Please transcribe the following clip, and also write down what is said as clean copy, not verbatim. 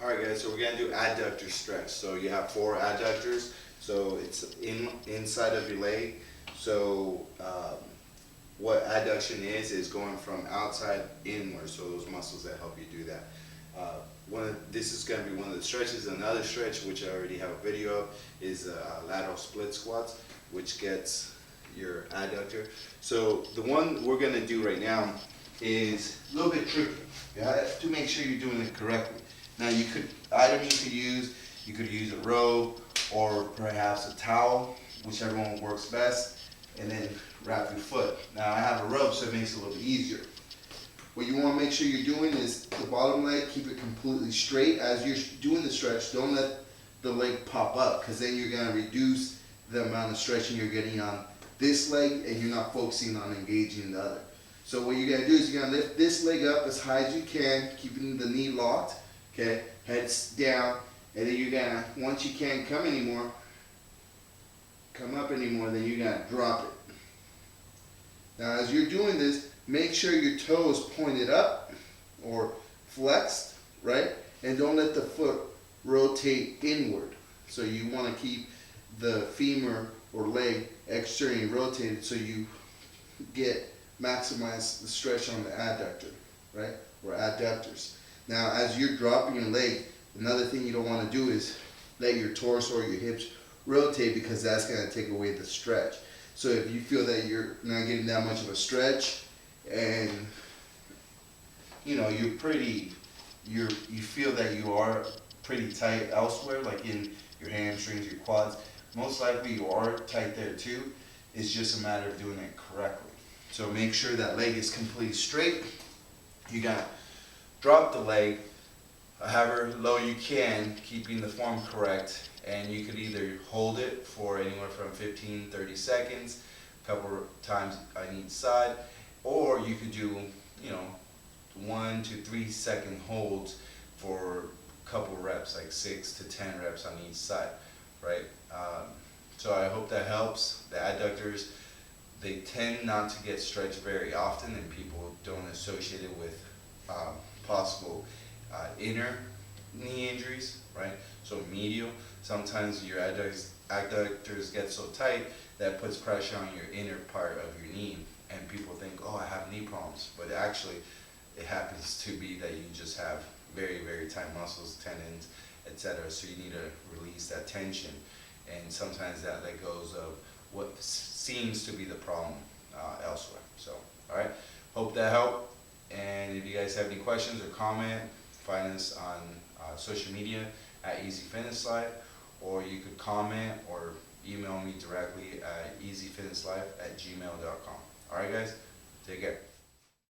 Alright guys, so we're going to do adductor stretch. So you have 4 adductors, so it's inside of your leg. So what adduction is going from outside inward, so those muscles that help you do that. This is going to be one of the stretches. Another stretch, which I already have a video of, is lateral split squats, which gets your adductor. So the one we're going to do right now is a little bit tricky. You have to make sure you're doing it correctly. Now you could use a robe or perhaps a towel, whichever one works best, and then wrap your foot. Now I have a robe, so it makes it a little bit easier. What you want to make sure you're doing is the bottom leg, keep it completely straight. As you're doing the stretch, don't let the leg pop up, because then you're going to reduce the amount of stretching you're getting on this leg and you're not focusing on engaging the other. So what you're going to do is you're going to lift this leg up as high as you can, keeping the knee locked. Okay, heads down, and then you're gonna, once you can't come up anymore, then you're gonna drop it. Now as you're doing this, make sure your toe is pointed up or flexed, right? And don't let the foot rotate inward. So you wanna keep the femur or leg externally rotated so you maximize the stretch on the adductor, right? Or adductors. Now, as you're dropping your leg, another thing you don't want to do is let your torso or your hips rotate, because that's going to take away the stretch. So if you feel that you're not getting that much of a stretch, and you feel that you are pretty tight elsewhere, like in your hamstrings, your quads, most likely you are tight there too. It's just a matter of doing it correctly. So make sure that leg is completely straight. You got drop the leg however low you can, keeping the form correct, and you could either hold it for anywhere from 15-30 seconds, a couple times on each side, or you could do 1 to 3 second holds for a couple reps, like 6 to 10 reps on each side, right? So I hope that helps. The adductors, they tend not to get stretched very often, and people don't associate it with possible inner knee injuries, right? So medial, sometimes your adductors get so tight that puts pressure on your inner part of your knee, and people think, oh, I have knee problems, but actually it happens to be that you just have very, very tight muscles, tendons, etc. So you need to release that tension, and sometimes that let goes of what seems to be the problem elsewhere. So, all right, hope that helped. And if you guys have any questions or comment, find us on social media at Easy Fitness Life, or you could comment or email me directly at easyfitnesslife@gmail.com. All right, guys, take care.